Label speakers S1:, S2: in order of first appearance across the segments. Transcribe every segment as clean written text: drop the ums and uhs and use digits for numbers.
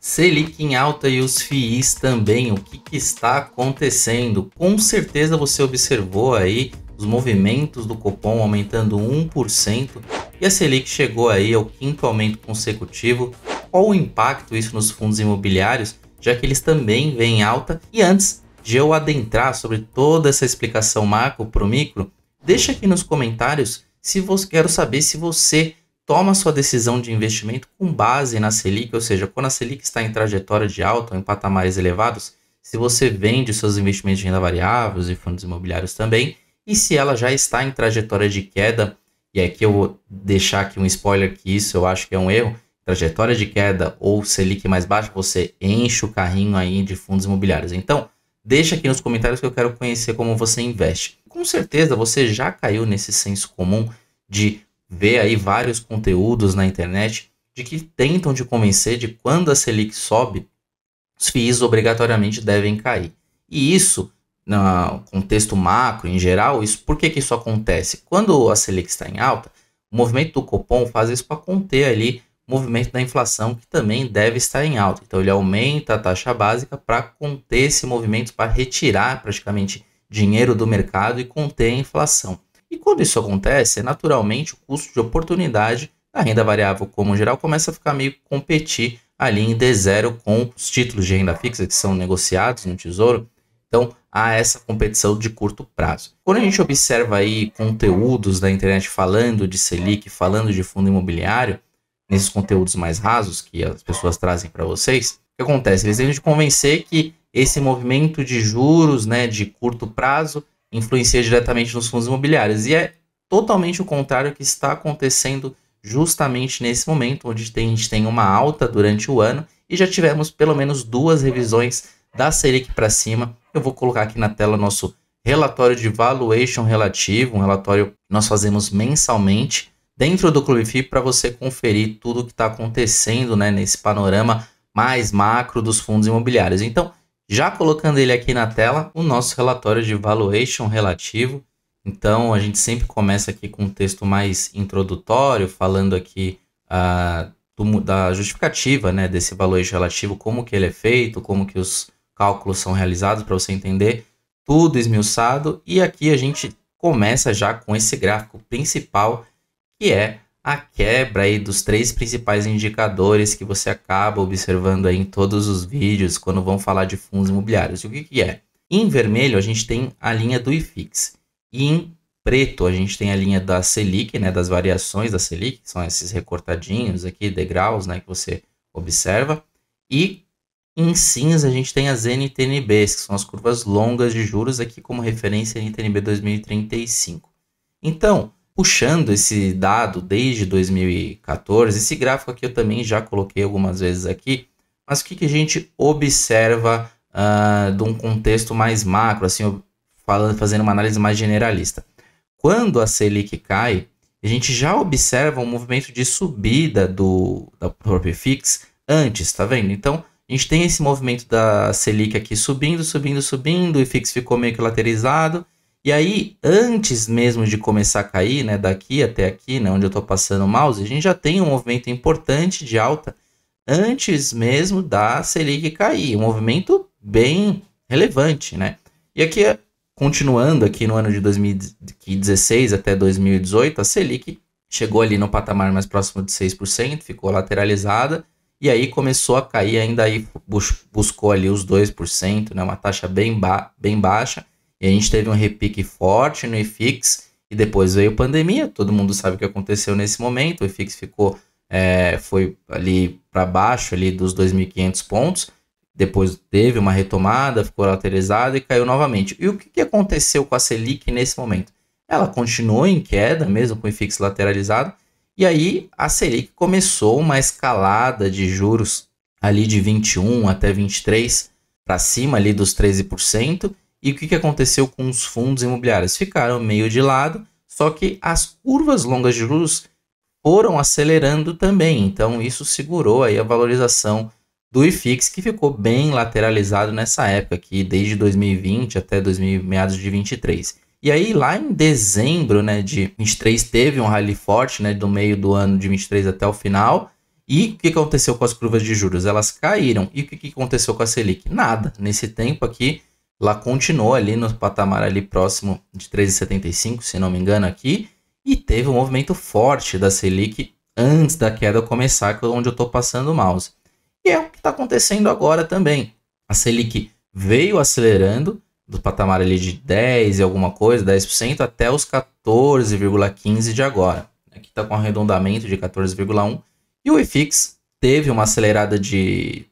S1: Selic em alta e os FIIs também, o que está acontecendo? Com certeza você observou aí os movimentos do Copom aumentando 1% e a Selic chegou aí ao quinto aumento consecutivo. Qual o impacto isso nos fundos imobiliários, já que eles também vêm em alta? E antes de eu adentrar sobre toda essa explicação macro para o micro, deixa aqui nos comentários se você quero saber se você toma sua decisão de investimento com base na Selic, ou seja, quando a Selic está em trajetória de alta ou em patamares elevados, se você vende seus investimentos de renda variável e fundos imobiliários também, e se ela já está em trajetória de queda, e aqui eu vou deixar aqui um spoiler que isso eu acho que é um erro, trajetória de queda ou Selic mais baixa, você enche o carrinho aí de fundos imobiliários. Então, deixa aqui nos comentários que eu quero conhecer como você investe. Com certeza você já caiu nesse senso comum de ver aí vários conteúdos na internet de que tentam te convencer de quando a Selic sobe, os FIIs obrigatoriamente devem cair. E isso, no contexto macro em geral, por que isso acontece? Quando a Selic está em alta, o movimento do Copom faz isso para conter ali o movimento da inflação, que também deve estar em alta. Então ele aumenta a taxa básica para conter esse movimento, para retirar praticamente dinheiro do mercado e conter a inflação. E quando isso acontece, naturalmente o custo de oportunidade da renda variável como geral começa a ficar meio que competir ali em D0 com os títulos de renda fixa que são negociados no Tesouro. Então há essa competição de curto prazo. Quando a gente observa aí conteúdos da internet falando de Selic, falando de fundo imobiliário, nesses conteúdos mais rasos que as pessoas trazem para vocês, o que acontece? Eles tentam te convencer que esse movimento de juros, né, de curto prazo, influencia diretamente nos fundos imobiliários. E é totalmente o contrário que está acontecendo justamente nesse momento, onde a gente tem uma alta durante o ano e já tivemos pelo menos 2 revisões da Selic para cima. Eu vou colocar aqui na tela nosso relatório de valuation relativo, um relatório que nós fazemos mensalmente dentro do Clube FI para você conferir tudo o que está acontecendo, né, nesse panorama mais macro dos fundos imobiliários. Então, já colocando ele aqui na tela, o nosso relatório de valuation relativo. Então, a gente sempre começa aqui com um texto mais introdutório, falando aqui da justificativa, né, desse valuation relativo, como que ele é feito, como que os cálculos são realizados, para você entender tudo esmiuçado. E aqui a gente começa já com esse gráfico principal, que é a quebra aí dos 3 principais indicadores que você acaba observando aí em todos os vídeos quando vão falar de fundos imobiliários. E o que é? Em vermelho a gente tem a linha do IFIX e em preto a gente tem a linha da Selic, né, das variações da Selic, que são esses recortadinhos aqui, degraus, né, que você observa. E em cinza a gente tem as NTNBs, que são as curvas longas de juros, aqui como referência NTNB 2035. Então, puxando esse dado desde 2014, esse gráfico aqui eu também já coloquei algumas vezes aqui, mas o que a gente observa de um contexto mais macro, assim, fazendo uma análise mais generalista. Quando a Selic cai, a gente já observa um movimento de subida da própria IFIX antes, tá vendo? Então, a gente tem esse movimento da Selic aqui subindo, o IFIX ficou meio que lateralizado. E aí, antes mesmo de começar a cair, né, daqui até aqui, né, onde eu estou passando o mouse, a gente já tem um movimento importante de alta antes mesmo da Selic cair. Um movimento bem relevante, né? E aqui, continuando aqui no ano de 2016 até 2018, a Selic chegou ali no patamar mais próximo de 6%, ficou lateralizada, e aí começou a cair, ainda aí buscou ali os 2%, né, uma taxa bem baixa. E a gente teve um repique forte no IFIX e depois veio a pandemia. Todo mundo sabe o que aconteceu nesse momento. O IFIX foi ali para baixo ali dos 2.500 pontos. Depois teve uma retomada, ficou lateralizado e caiu novamente. E o que aconteceu com a Selic nesse momento? Ela continuou em queda, mesmo com o IFIX lateralizado. E aí a Selic começou uma escalada de juros ali de 21 até 23 para cima ali dos 13%. E o que aconteceu com os fundos imobiliários? Ficaram meio de lado, só que as curvas longas de juros foram acelerando também. Então isso segurou aí a valorização do IFIX, que ficou bem lateralizado nessa época aqui, desde 2020 até meados de 23. E aí lá em dezembro, né, de 23 teve um rally forte, né, do meio do ano de 23 até o final. E o que aconteceu com as curvas de juros? Elas caíram. E o que aconteceu com a Selic? Nada. Nesse tempo aqui, ela continuou ali no patamar ali próximo de 13,75, se não me engano aqui, e teve um movimento forte da Selic antes da queda começar, que é onde eu estou passando o mouse. E é o que está acontecendo agora também. A Selic veio acelerando do patamar ali de 10 e alguma coisa, 10%, até os 14,15 de agora. Aqui está com arredondamento de 14,1. E o IFIX teve uma acelerada de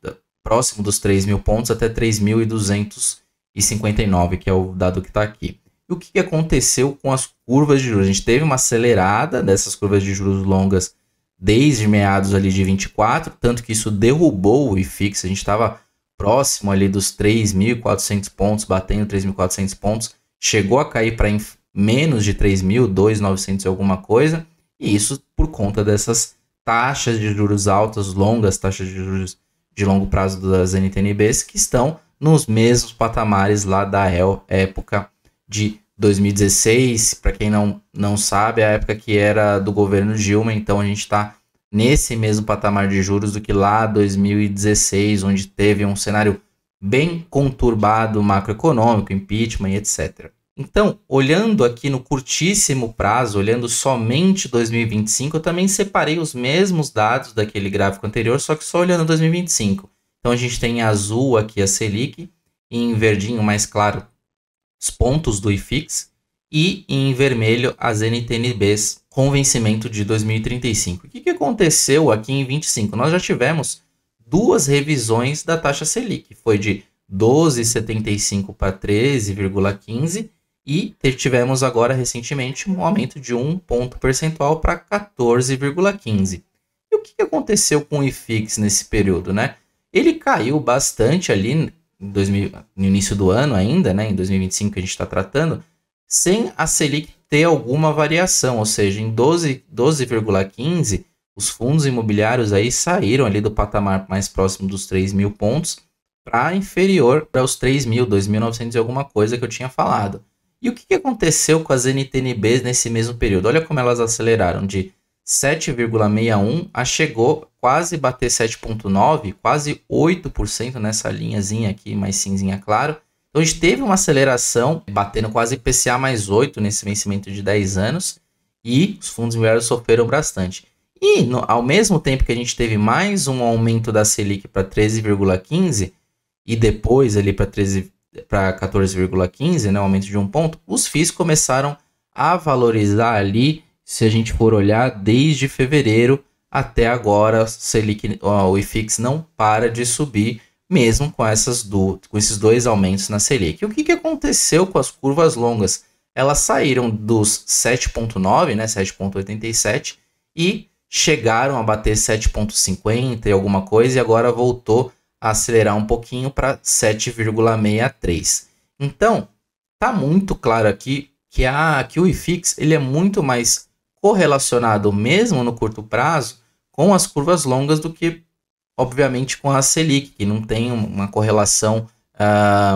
S1: próximo dos 3.000 pontos até 3.259, que é o dado que está aqui. E o que aconteceu com as curvas de juros? A gente teve uma acelerada dessas curvas de juros longas desde meados ali de 24, tanto que isso derrubou o IFIX. A gente estava próximo ali dos 3.400 pontos, batendo 3.400 pontos, chegou a cair para menos de 3.000, 2.900 e alguma coisa, e isso por conta dessas taxas de juros altas, longas taxas de juros de longo prazo das NTNBs, que estão nos mesmos patamares lá da época de 2016, para quem não sabe, a época que era do governo Dilma, então a gente está nesse mesmo patamar de juros do que lá 2016, onde teve um cenário bem conturbado macroeconômico, impeachment e etc. Então, olhando aqui no curtíssimo prazo, olhando somente 2025, eu também separei os mesmos dados daquele gráfico anterior, só que só olhando 2025. Então, a gente tem em azul aqui a Selic, e em verdinho mais claro os pontos do IFIX, e em vermelho as NTNBs com vencimento de 2035. O que aconteceu aqui em 25? Nós já tivemos duas revisões da taxa Selic, foi de 12,75 para 13,15 e tivemos agora recentemente um aumento de 1 ponto percentual para 14,15. E o que aconteceu com o IFIX nesse período, né? Ele caiu bastante ali no início do ano ainda, né? Em 2025 que a gente está tratando, sem a Selic ter alguma variação, ou seja, em 12,15 os fundos imobiliários aí saíram ali do patamar mais próximo dos 3.000 pontos para inferior para os 3.000, 2.900 e alguma coisa que eu tinha falado. E o que aconteceu com as NTNBs nesse mesmo período? Olha como elas aceleraram de 7,61 a chegou quase bater 7,9, quase 8% nessa linhazinha aqui mais cinzinha claro. Então a gente teve uma aceleração, batendo quase IPCA mais 8 nesse vencimento de 10 anos, e os fundos imobiliários sofreram bastante. E ao mesmo tempo que a gente teve mais um aumento da Selic para 13,15 e depois ali para 14,15, né, um aumento de 1 ponto, os FIIs começaram a valorizar ali, se a gente for olhar, desde fevereiro até agora, o IFIX não para de subir, mesmo com esses dois aumentos na Selic. E o que aconteceu com as curvas longas? Elas saíram dos 7,9, né, 7,87 e chegaram a bater 7,50 e alguma coisa, e agora voltou a acelerar um pouquinho para 7,63. Então, tá muito claro aqui que o IFIX ele é muito mais correlacionado, mesmo no curto prazo, com as curvas longas do que, obviamente, com a Selic, que não tem uma correlação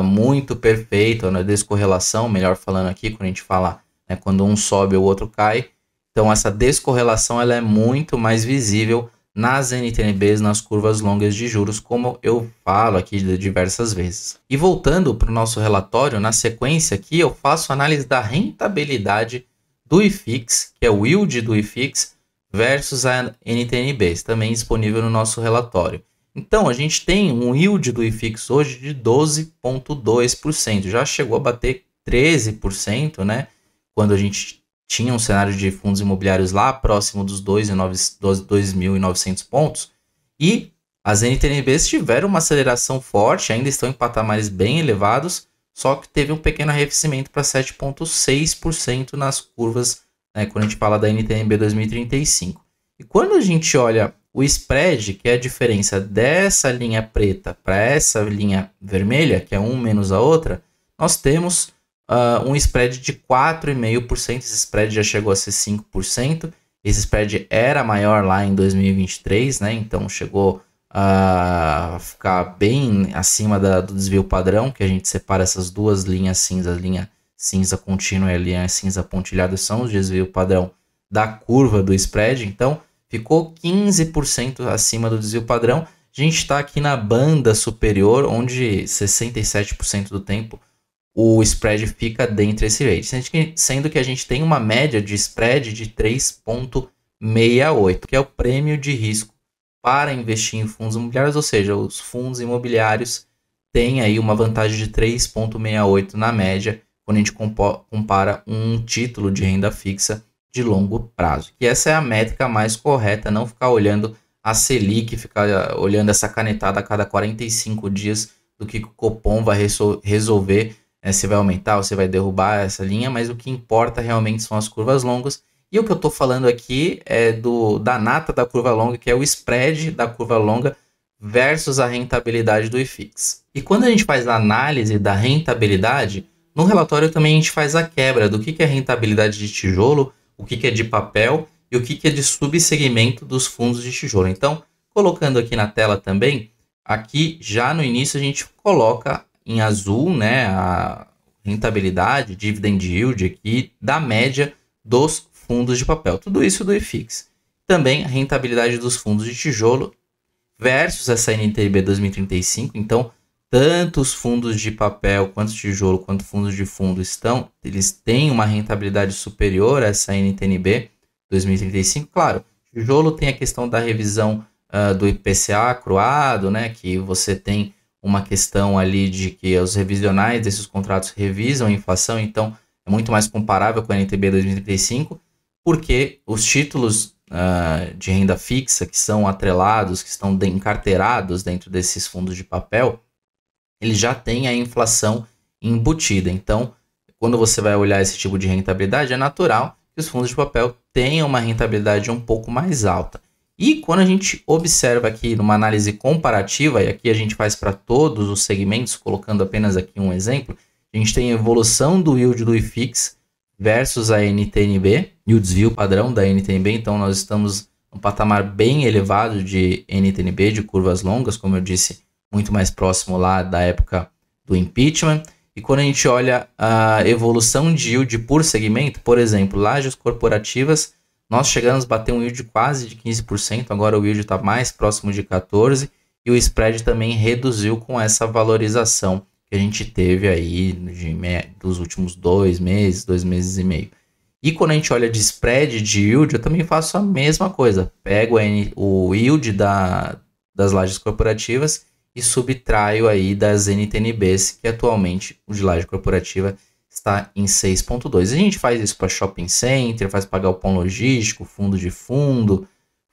S1: muito perfeita, uma descorrelação, melhor falando aqui, quando a gente fala, né, quando um sobe o outro cai. Então essa descorrelação ela é muito mais visível nas NTNBs, nas curvas longas de juros, como eu falo aqui diversas vezes. E voltando para o nosso relatório, na sequência aqui eu faço análise da rentabilidade do IFIX, que é o yield do IFIX, versus a NTNBs, também disponível no nosso relatório. Então, a gente tem um yield do IFIX hoje de 12,2%, já chegou a bater 13%, né? Quando a gente tinha um cenário de fundos imobiliários lá próximo dos 2.900 pontos, e as NTNBs tiveram uma aceleração forte, ainda estão em patamares bem elevados, só que teve um pequeno arrefecimento para 7,6% nas curvas, né, quando a gente fala da NTNB 2035. E quando a gente olha o spread, que é a diferença dessa linha preta para essa linha vermelha, que é um menos a outra, nós temos um spread de 4,5%, esse spread já chegou a ser 5%, esse spread era maior lá em 2023, né? Então chegou a ficar bem acima do desvio padrão, que a gente separa essas duas linhas cinzas, a linha cinza contínua e a linha cinza pontilhada são os desvio padrão da curva do spread. Então ficou 15% acima do desvio padrão. A gente está aqui na banda superior, onde 67% do tempo o spread fica dentro desse rate, sendo que a gente tem uma média de spread de 3,68, que é o prêmio de risco para investir em fundos imobiliários, ou seja, os fundos imobiliários têm aí uma vantagem de 3,68 na média, quando a gente compara um título de renda fixa de longo prazo. E essa é a métrica mais correta, não ficar olhando a Selic, ficar olhando essa canetada a cada 45 dias do que o Copom vai resolver, se vai aumentar ou se vai derrubar essa linha, mas o que importa realmente são as curvas longas. E o que eu estou falando aqui é da nata da curva longa, que é o spread da curva longa versus a rentabilidade do IFIX. E quando a gente faz a análise da rentabilidade, no relatório também a gente faz a quebra do que é rentabilidade de tijolo, o que é de papel e o que é de subsegmento dos fundos de tijolo. Então, colocando aqui na tela também, aqui já no início a gente coloca em azul, né, a rentabilidade, dividend yield aqui da média dos fundos de papel. Tudo isso do IFIX. Também a rentabilidade dos fundos de tijolo versus essa NTNB 2035. Então, tanto os fundos de papel, quanto tijolo, quanto fundos de fundo eles têm uma rentabilidade superior a essa NTNB 2035. Claro, tijolo tem a questão da revisão do IPCA acruado, né, que você tem uma questão ali de que os revisionais desses contratos revisam a inflação, então é muito mais comparável com a NTB 2035, porque os títulos de renda fixa que são atrelados, que estão encarteirados dentro desses fundos de papel, eles já têm a inflação embutida. Então, quando você vai olhar esse tipo de rentabilidade, é natural que os fundos de papel tenham uma rentabilidade um pouco mais alta. E quando a gente observa aqui numa análise comparativa, e aqui a gente faz para todos os segmentos, colocando apenas aqui um exemplo, a gente tem a evolução do yield do IFIX versus a NTNB e o desvio padrão da NTNB. Então, nós estamos num patamar bem elevado de NTNB, de curvas longas, como eu disse, muito mais próximo lá da época do impeachment. E quando a gente olha a evolução de yield por segmento, por exemplo, lajes corporativas, nós chegamos a bater um yield quase de 15%, agora o yield está mais próximo de 14%, e o spread também reduziu com essa valorização que a gente teve aí dos últimos 2 meses, 2 meses e meio. E quando a gente olha de spread de yield, eu também faço a mesma coisa. Pego o yield das lajes corporativas e subtraio aí das NTNBs, que atualmente o de laje corporativa está em 6,2. A gente faz isso para shopping center, faz pagar o pão logístico, fundo de fundo,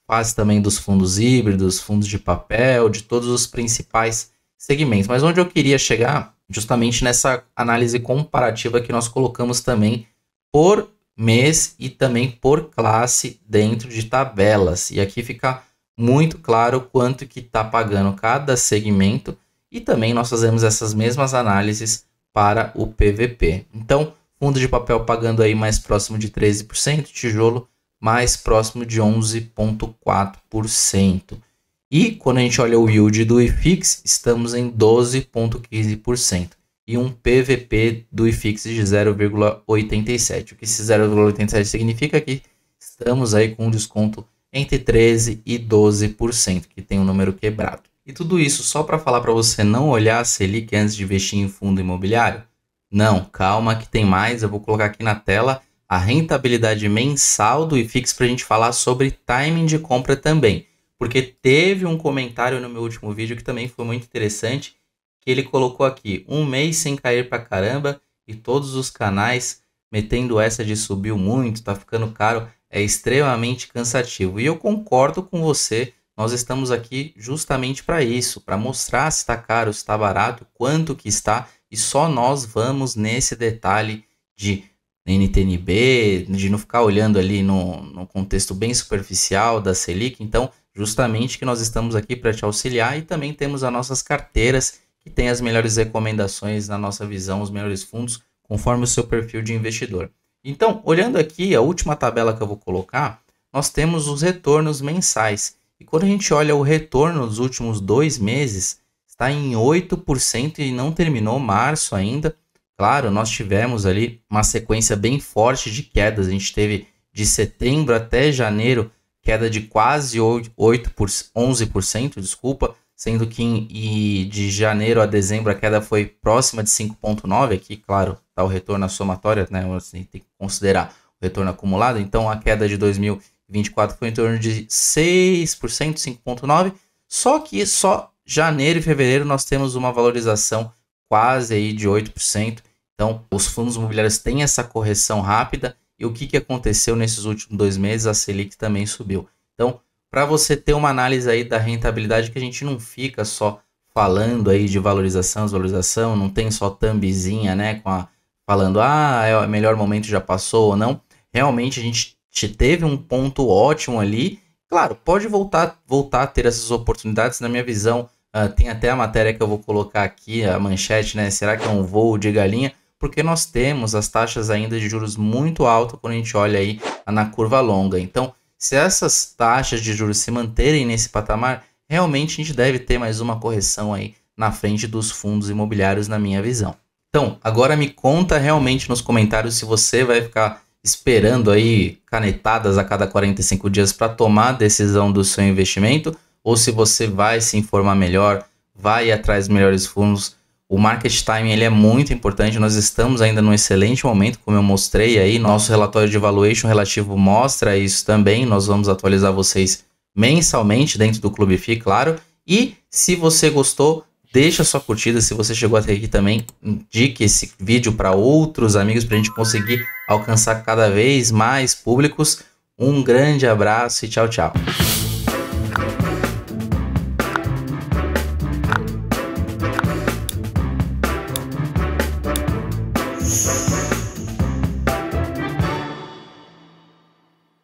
S1: faz também dos fundos híbridos, fundos de papel, de todos os principais segmentos. Mas onde eu queria chegar, justamente nessa análise comparativa que nós colocamos também por mês e também por classe dentro de tabelas. E aqui fica muito claro quanto que está pagando cada segmento, e também nós fazemos essas mesmas análises para o PVP. Então, fundo de papel pagando aí mais próximo de 13%, tijolo mais próximo de 11,4%. E quando a gente olha o yield do IFIX, estamos em 12,15%. E um PVP do IFIX de 0,87. O que esse 0,87 significa que estamos aí com um desconto entre 13% e 12%, que tem um número quebrado. E tudo isso só para falar para você não olhar a Selic antes de investir em fundo imobiliário? Não, calma que tem mais. Eu vou colocar aqui na tela a rentabilidade mensal do IFIX para a gente falar sobre timing de compra também. Porque teve um comentário no meu último vídeo que também foi muito interessante, que ele colocou aqui, 1 mês sem cair pra caramba e todos os canais metendo essa de subiu muito, tá ficando caro, é extremamente cansativo. E eu concordo com você, nós estamos aqui justamente para isso, para mostrar se está caro, se está barato, quanto que está, e só nós vamos nesse detalhe de NTNB, de não ficar olhando ali no contexto bem superficial da Selic. Então, justamente que nós estamos aqui para te auxiliar, e também temos as nossas carteiras que tem as melhores recomendações na nossa visão, os melhores fundos, conforme o seu perfil de investidor. Então, olhando aqui, a última tabela que eu vou colocar, nós temos os retornos mensais. E quando a gente olha o retorno dos últimos 2 meses, está em 8% e não terminou março ainda. Claro, nós tivemos ali uma sequência bem forte de quedas. A gente teve de setembro até janeiro queda de quase 11%, desculpa, sendo que de janeiro a dezembro a queda foi próxima de 5,9%. Aqui, claro, está o retorno na somatória, né? Você tem que considerar o retorno acumulado. Então, a queda de 2024 foi em torno de 6%, 5,9%. Só que só janeiro e fevereiro nós temos uma valorização quase aí de 8%. Então, os fundos imobiliários têm essa correção rápida. E o que aconteceu nesses últimos 2 meses? A Selic também subiu. Então, para você ter uma análise aí da rentabilidade, que a gente não fica só falando aí de valorização, desvalorização, não tem só thumbzinha, né, falando, é o melhor momento, já passou ou não. Realmente a gente teve um ponto ótimo ali. Claro, pode voltar a ter essas oportunidades, na minha visão. Tem até a matéria que eu vou colocar aqui, a manchete, né? Será que é um voo de galinha? Porque nós temos as taxas ainda de juros muito altas quando a gente olha aí na curva longa. Então, se essas taxas de juros se manterem nesse patamar, realmente a gente deve ter mais uma correção aí na frente dos fundos imobiliários, na minha visão. Então, agora me conta realmente nos comentários se você vai ficar esperando aí canetadas a cada 45 dias para tomar a decisão do seu investimento, ou se você vai se informar melhor, vai ir atrás dos melhores fundos. O market timing ele é muito importante, nós estamos ainda num excelente momento, como eu mostrei aí, nosso relatório de valuation relativo mostra isso também, nós vamos atualizar vocês mensalmente dentro do Clube FI, claro. E se você gostou, deixa sua curtida, se você chegou até aqui também, indique esse vídeo para outros amigos para a gente conseguir alcançar cada vez mais públicos. Um grande abraço e tchau, tchau.